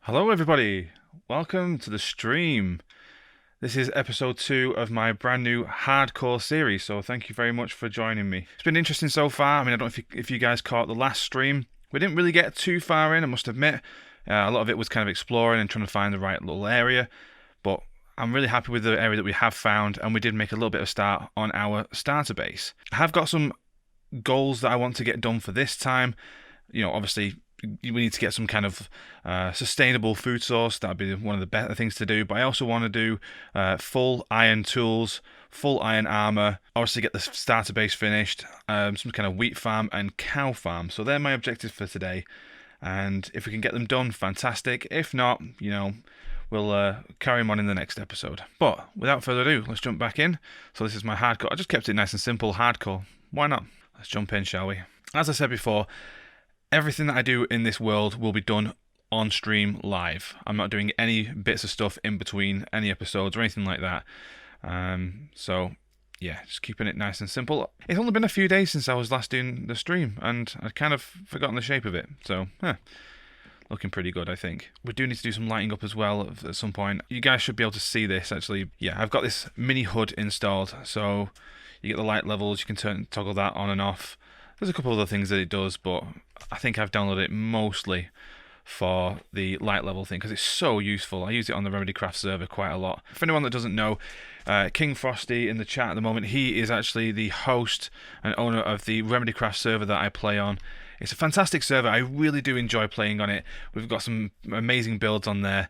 Hello everybody, welcome to the stream. This is episode 2 of my brand new hardcore series, so thank you very much for joining me. It's been interesting so far. I mean, I don't know if you guys caught the last stream. We didn't really get too far in, I must admit. A lot of it was kind of exploring and trying to find the right little area, but I'm really happy with the area that we have found, and we did make a little bit of a start on our starter base. I have got some goals that I want to get done for this time. You know, obviously we need to get some kind of sustainable food source. That'd be one of the better things to do. But I also want to do full iron tools, full iron armor. Obviously, get the starter base finished. Some kind of wheat farm and cow farm. So they're my objectives for today. And if we can get them done, fantastic. If not, you know, we'll carry them on in the next episode. But without further ado, let's jump back in. So this is my hardcore. I just kept it nice and simple, hardcore. Why not? Let's jump in, shall we? As I said before, everything that I do in this world will be done on stream live. I'm not doing any bits of stuff in between any episodes or anything like that. So, yeah, just keeping it nice and simple. It's only been a few days since I was last doing the stream, and I'd kind of forgotten the shape of it. So, looking pretty good, I think. We do need to do some lighting up as well at some point. You guys should be able to see this, actually. Yeah, I've got this mini HUD installed, so you get the light levels. You can toggle that on and off. There's a couple of other things that it does, but I think I've downloaded it mostly for the light level thing because it's so useful. I use it on the RemedyCraft server quite a lot. For anyone that doesn't know, King Frosty in the chat at the moment, he is actually the host and owner of the RemedyCraft server that I play on. It's a fantastic server. I really do enjoy playing on it. We've got some amazing builds on there,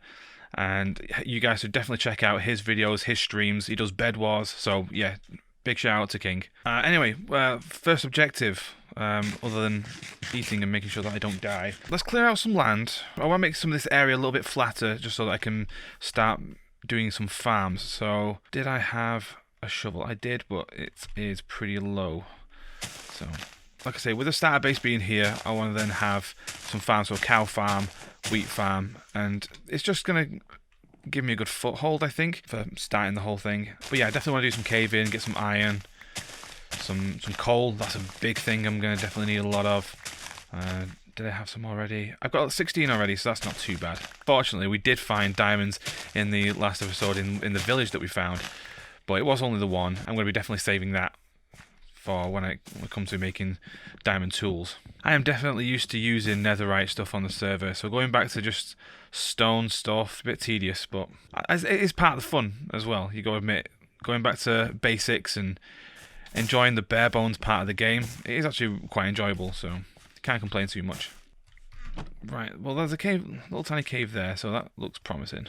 and you guys should definitely check out his videos, his streams. He does Bed Wars, so yeah, big shout out to King. Anyway, first objective, other than eating and making sure that I don't die. Let's clear out some land. I want to make some of this area a little bit flatter just so that I can start doing some farms. So, did I have a shovel? I did, but it is pretty low. So, like I say, with the starter base being here, I want to then have some farms. So, cow farm, wheat farm, and it's just going to give me a good foothold, I think, for starting the whole thing. But yeah, I definitely want to do some cave-in, get some iron, some coal. That's a big thing I'm going to definitely need a lot of. Did I have some already? I've got 16 already, so that's not too bad. Fortunately, we did find diamonds in the last episode in the village that we found, but it was only the one. I'm going to be definitely saving that for when I come to making diamond tools. I am definitely used to using netherite stuff on the server, so going back to just stone stuff, a bit tedious, but it is part of the fun as well. You got to admit, going back to basics and enjoying the bare bones part of the game, it is actually quite enjoyable, so can't complain too much. Right, well, there's a cave, little tiny cave there, so that looks promising.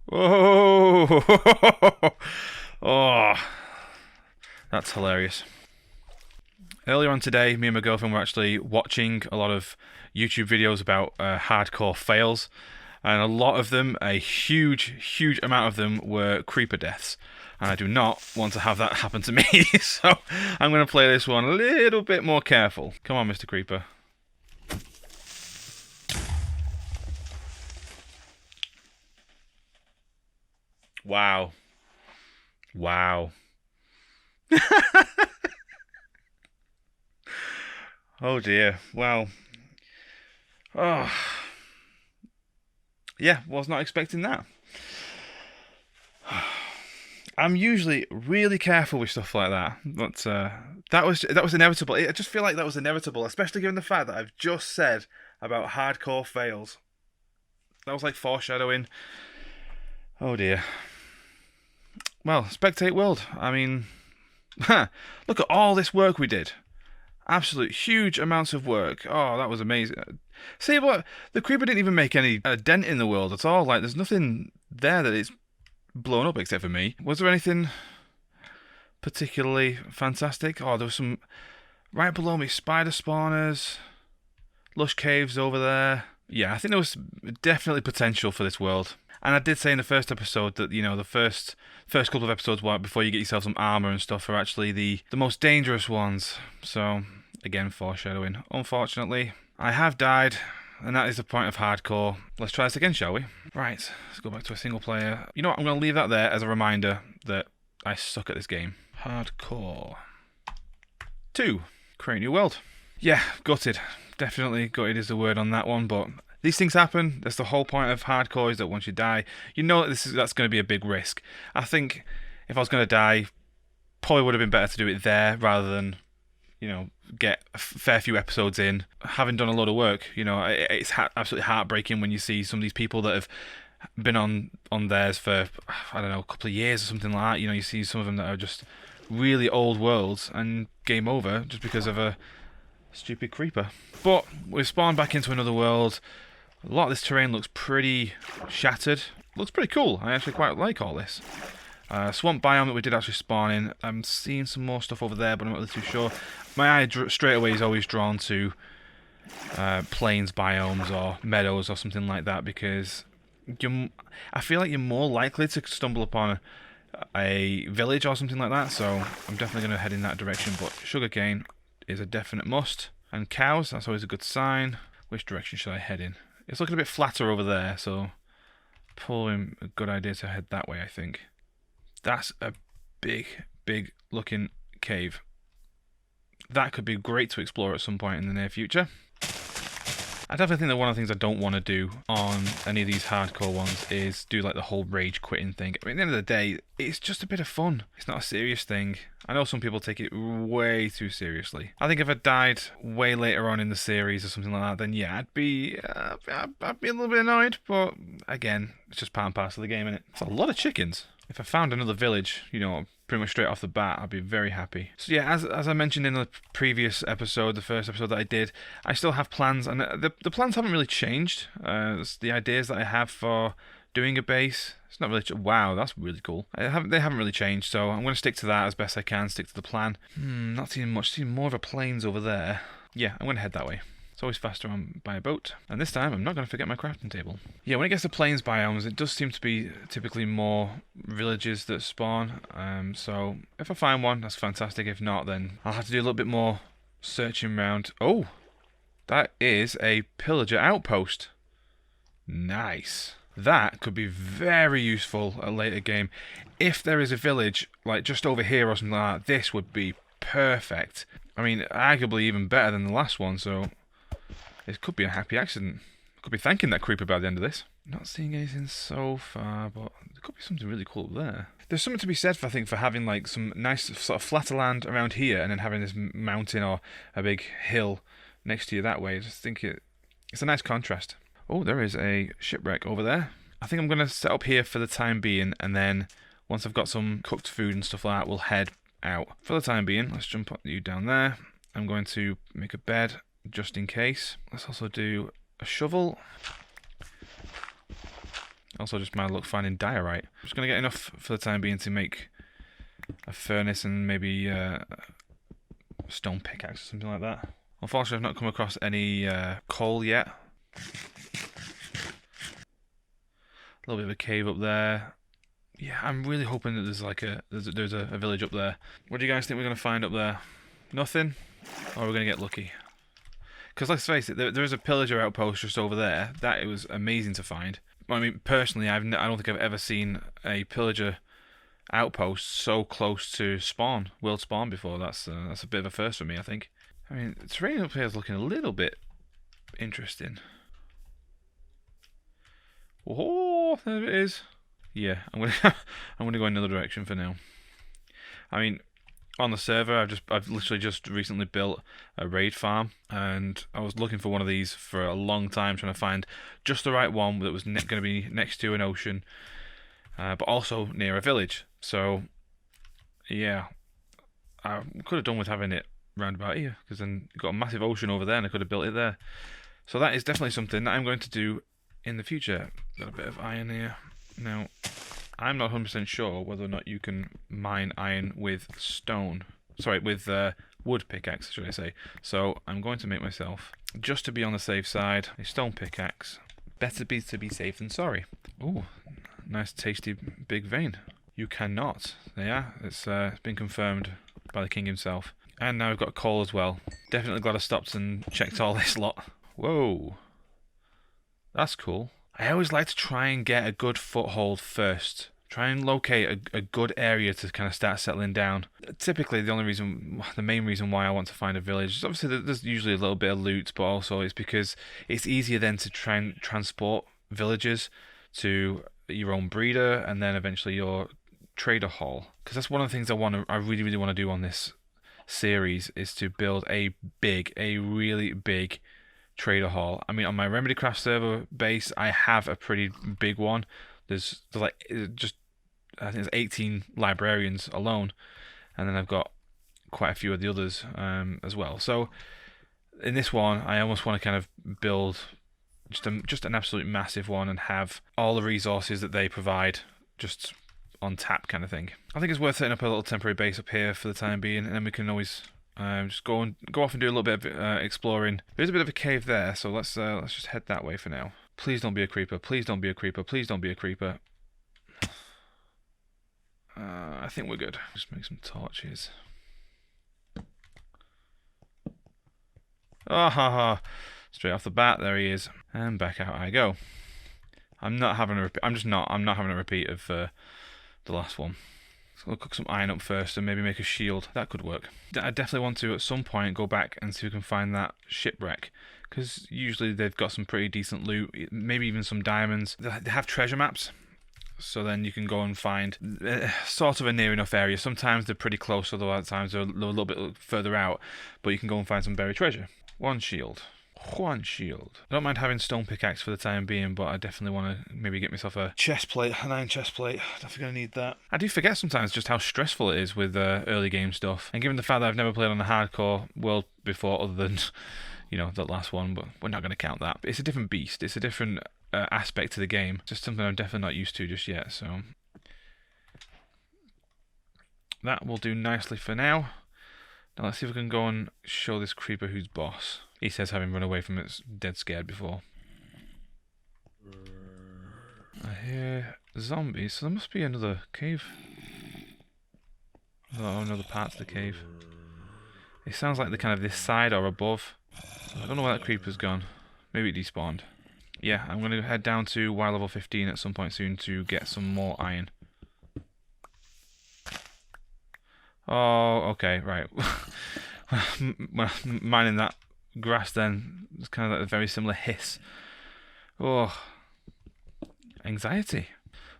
Oh, oh, that's hilarious. Earlier on today, me and my girlfriend were actually watching a lot of YouTube videos about hardcore fails, and a lot of them, a huge amount of them, were creeper deaths. And I do not want to have that happen to me, so I'm going to play this one a little bit more careful. Come on, Mr. Creeper. Wow. Wow. Oh dear. Well. Oh. Yeah, was not expecting that. I'm usually really careful with stuff like that, but that was inevitable. I just feel like that was inevitable, especially given the fact that I've just said about hardcore fails. That was like foreshadowing. Oh dear. Well, spectate world. I mean, look at all this work we did. Absolute huge amounts of work. Oh, that was amazing. See what? The creeper didn't even make any dent in the world at all. Like, there's nothing there that it's blown up except for me. Was there anything particularly fantastic? Oh, there was some right below me, spider spawners, lush caves over there. Yeah, I think there was definitely potential for this world. And I did say in the first episode that, you know, the first couple of episodes before you get yourself some armor and stuff are actually the most dangerous ones. So, again, foreshadowing. Unfortunately, I have died, and that is the point of hardcore. Let's try this again, shall we? Right, let's go back to a single player. You know what, I'm going to leave that there as a reminder that I suck at this game. Hardcore 2. Create a new world. Yeah, gutted. Definitely gutted is the word on that one, but these things happen. That's the whole point of hardcore, is that once you die, you know that's going to be a big risk. I think if I was going to die, probably would have been better to do it there rather than, get a fair few episodes in, having done a lot of work. It's absolutely heartbreaking when you see some of these people that have been on theirs for, I don't know, a couple of years or something like that. You see some of them that are just really old worlds and game over just because of a stupid creeper. But we've spawned back into another world. A lot of this terrain looks pretty shattered. Looks pretty cool. I actually quite like all this. Swamp biome that we did actually spawn in. I'm seeing some more stuff over there, but I'm not really too sure. My eye straight away is always drawn to plains biomes or meadows or something like that, because I feel like you're more likely to stumble upon a village or something like that, so I'm definitely going to head in that direction. But sugarcane is a definite must. And cows, that's always a good sign. Which direction should I head in? It's looking a bit flatter over there, so probably a good idea to head that way, I think. That's a big looking cave. That could be great to explore at some point in the near future. I definitely think that one of the things I don't want to do on any of these hardcore ones is do like the whole rage quitting thing. I mean, at the end of the day, it's just a bit of fun. It's not a serious thing. I know some people take it way too seriously. I think if I died way later on in the series or something like that, then yeah, I'd be a little bit annoyed. But again, it's just part and parcel of the game, innit? It's a lot of chickens. If I found another village, pretty much straight off the bat, I'd be very happy. So yeah, as I mentioned in the previous episode, the first episode that I did, I still have plans, and the plans haven't really changed. The ideas that I have for doing a base, it's not really... Wow, that's really cool. They haven't really changed, so I'm going to stick to that as best I can, stick to the plan. Not seeing much, seeing more of a plains over there. Yeah, I'm going to head that way. It's always faster on by a boat. And this time, I'm not going to forget my crafting table. Yeah, when it gets to plains biomes, it does seem to be typically more villages that spawn. So if I find one, that's fantastic. If not, then I'll have to do a little bit more searching around. Oh, that is a pillager outpost. Nice. That could be very useful at a later game. If there is a village, like just over here or something like that, this would be perfect. I mean, arguably even better than the last one, so... It could be a happy accident. I could be thanking that creeper by the end of this. Not seeing anything so far, but there could be something really cool up there. There's something to be said for, I think, for having like some nice sort of flatter land around here and then having this mountain or a big hill next to you that way. I just think it's a nice contrast. Oh, there is a shipwreck over there. I think I'm going to set up here for the time being, and then once I've got some cooked food and stuff like that, we'll head out. For the time being, let's jump you down there. I'm going to make a bed just in case. Let's also do a shovel. Also just my luck finding diorite. I'm just going to get enough for the time being to make a furnace and maybe a stone pickaxe or something like that. Unfortunately, I've not come across any coal yet. A little bit of a cave up there. Yeah, I'm really hoping that there's like there's a village up there. What do you guys think we're going to find up there? Nothing? Or are we going to get lucky? Because let's face it, there is a pillager outpost just over there. That it was amazing to find. I mean, personally, I don't think I've ever seen a pillager outpost so close to world spawn before. That's a bit of a first for me, I think. I mean, the terrain up here is looking a little bit interesting. Oh, there it is. Yeah, I'm gonna go another direction for now. I mean, on the server, I've literally just recently built a raid farm, and I was looking for one of these for a long time, trying to find just the right one that was going to be next to an ocean, but also near a village. So, yeah, I could have done with having it round about here, because then you've got a massive ocean over there, and I could have built it there. So that is definitely something that I'm going to do in the future. Got a bit of iron here. Now, I'm not 100% sure whether or not you can mine iron with stone. Sorry, with wood pickaxe, should I say. So I'm going to make myself, just to be on the safe side, a stone pickaxe. Better be to be safe than sorry. Ooh, nice tasty big vein. You cannot. Yeah, it's been confirmed by the king himself. And now we've got coal as well. Definitely glad I stopped and checked all this lot. Whoa. That's cool. I always like to try and get a good foothold first Try and locate a good area to kind of start settling down. Typically, the main reason why I want to find a village is obviously that there's usually a little bit of loot, but also it's because it's easier then to try and transport villagers to your own breeder and then eventually your trader hall. Because that's one of the things I really, really want to do on this series is to build a really big trader hall. I mean, on my RemedyCraft server base, I have a pretty big one. There's like just I think there's 18 librarians alone, and then I've got quite a few of the others as well. So in this one, I almost want to kind of build just an absolute massive one and have all the resources that they provide just on tap kind of thing. I think it's worth setting up a little temporary base up here for the time being, and then we can always just go off and do a little bit of exploring. There's a bit of a cave there, so let's just head that way for now. Please don't be a creeper. Please don't be a creeper. Please don't be a creeper. I think we're good. Just make some torches. Oh, ha ha! Straight off the bat, there he is, and back out I go. I'm not having a repeat. I'm not having a repeat of the last one. So we'll cook some iron up first and maybe make a shield. That could work. I definitely want to at some point go back and see if we can find that shipwreck, because usually they've got some pretty decent loot, maybe even some diamonds. They have treasure maps. So then you can go and find sort of a near enough area. Sometimes they're pretty close, although other times they're a little bit further out. But you can go and find some buried treasure. One shield. I don't mind having stone pickaxe for the time being, but I definitely want to maybe get myself a chest plate, an iron chest plate. Definitely going to need that. I do forget sometimes just how stressful it is with early game stuff. And given the fact that I've never played on a hardcore world before other than, that last one, but we're not going to count that. But it's a different beast. It's a different aspect to the game. Just something I'm definitely not used to just yet, so that will do nicely for now. Now let's see if we can go and show this creeper who's boss. He says having run away from it's dead scared before. I hear zombies, so there must be another cave. Oh, another part of the cave. It sounds like they're kind of this side or above. I don't know where that creeper's gone. Maybe it despawned. Yeah, I'm going to head down to Y level 15 at some point soon to get some more iron. Oh, okay, right. Mining that grass then, it's kind of like a very similar hiss. Oh, anxiety.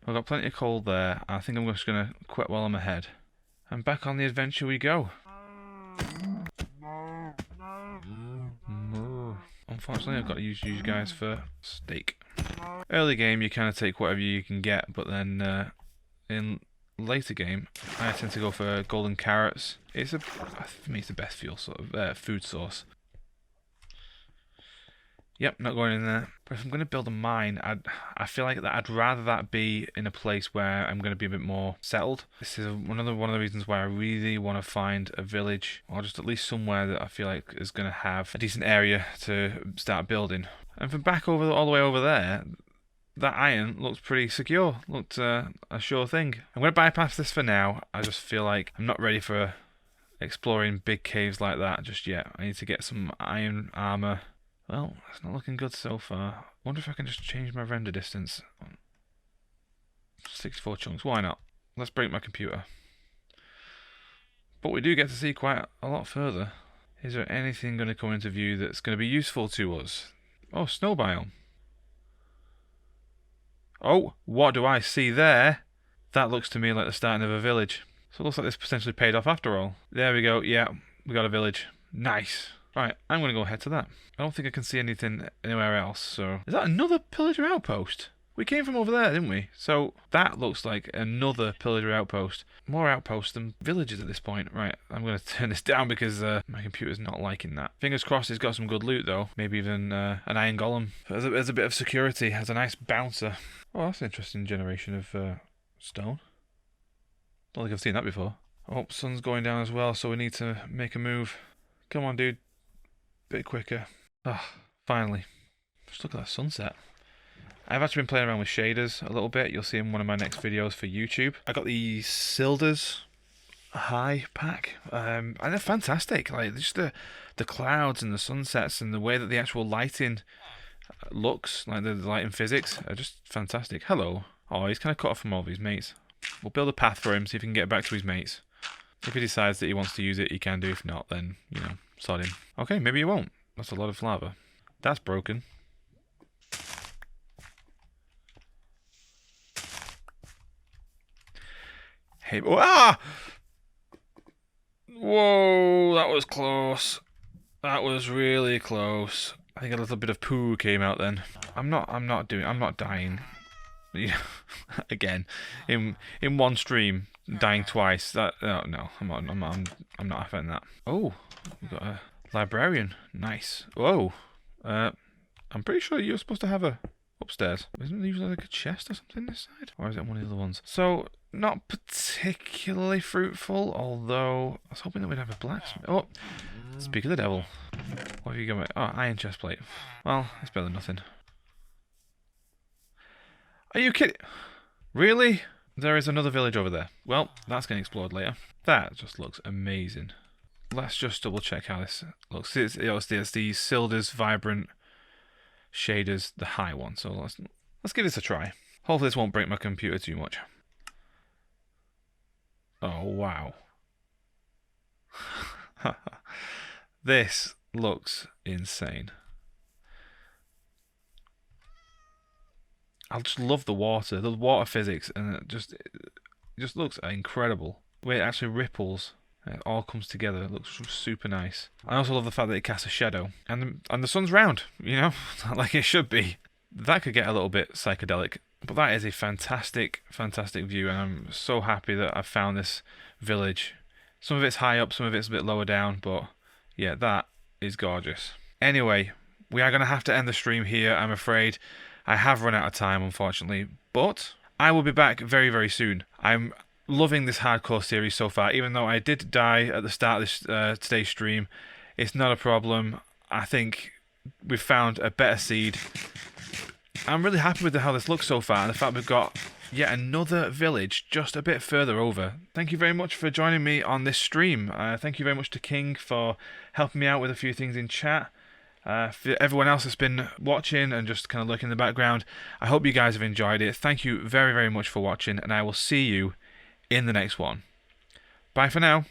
I've got plenty of coal there. I think I'm just going to quit while I'm ahead. And back on the adventure we go. Unfortunately, I've got to use you guys for steak. Early game, you kind of take whatever you can get, but then in later game, I tend to go for golden carrots. For me, it's the best food source. Yep, not going in there. But if I'm going to build a mine, I feel like I'd rather that be in a place where I'm going to be a bit more settled. This is one of the reasons why I really want to find a village, or just at least somewhere that I feel like is going to have a decent area to start building. And from back all the way over there, that iron looks pretty secure. Looked a sure thing. I'm going to bypass this for now. I just feel like I'm not ready for exploring big caves like that just yet. I need to get some iron armor. Well, it's not looking good so far. Wonder if I can just change my render distance. 64 chunks, why not? Let's break my computer. But we do get to see quite a lot further. Is there anything going to come into view that's going to be useful to us? Oh, snow biome. Oh, what do I see there? That looks to me like the starting of a village. So it looks like this potentially paid off after all. There we go, yeah, we got a village. Nice. Right, I'm going to go head to that. I don't think I can see anything anywhere else, so... Is that another pillager outpost? We came from over there, didn't we? So that looks like another pillager outpost. More outposts than villages at this point. Right, I'm going to turn this down because my computer's not liking that. Fingers crossed it's got some good loot, though. Maybe even an iron golem. There's a bit of security. Has a nice bouncer. Oh, that's an interesting generation of stone. Don't think I've seen that before. Oh, sun's going down as well, so we need to make a move. Come on, dude. Bit quicker. Ah, finally. Just look at that sunset. I've actually been playing around with shaders a little bit. You'll see in one of my next videos for YouTube. I got the Silders High pack, and they're fantastic. Like just the clouds and the sunsets and the way that the actual lighting looks, like the lighting physics, are just fantastic. Hello. Oh, he's kind of cut off from all of his mates. We'll build a path for him, see if he can get back to his mates. If he decides that he wants to use it, he can do. If not, then, you know, sod him. Okay, maybe he won't. That's a lot of lava. That's broken. Hey, ah! Whoa, that was close. That was really close. I think a little bit of poo came out then. I'm not dying. Again, in one stream, dying twice. That no, I'm not having that. Oh, we've got a librarian. Nice. Whoa. I'm pretty sure you're supposed to have a upstairs. Isn't there usually like a chest or something this side? Or is it one of the other ones? So, not particularly fruitful, although I was hoping that we'd have a blacksmith. Oh, speak of the devil. What have you got? Oh, iron chest plate. Well, it's better than nothing. Are you kidding? Really? There is another village over there. Well, that's going to explode later. That just looks amazing. Let's just double check how this looks. It's the Silder's Vibrant shaders, the high one. So let's give this a try. Hopefully this won't break my computer too much. Oh, wow. This looks insane. I just love the water physics, and it just looks incredible. The way it actually ripples, and it all comes together. It looks super nice. I also love the fact that it casts a shadow, and the sun's round, you know, like it should be. That could get a little bit psychedelic, but that is a fantastic, fantastic view, and I'm so happy that I've found this village. Some of it's high up, some of it's a bit lower down, but yeah, that is gorgeous. Anyway, we are going to have to end the stream here, I'm afraid. I have run out of time, unfortunately, but I will be back very, very soon. I'm loving this hardcore series so far, even though I did die at the start of this today's stream. It's not a problem. I think we've found a better seed. I'm really happy with how this looks so far, and the fact we've got yet another village just a bit further over. Thank you very much for joining me on this stream. Thank you very much to King for helping me out with a few things in chat. For everyone else that's been watching and just kind of looking in the background, I hope you guys have enjoyed it. Thank you very, very much for watching, and I will see you in the next one. Bye for now.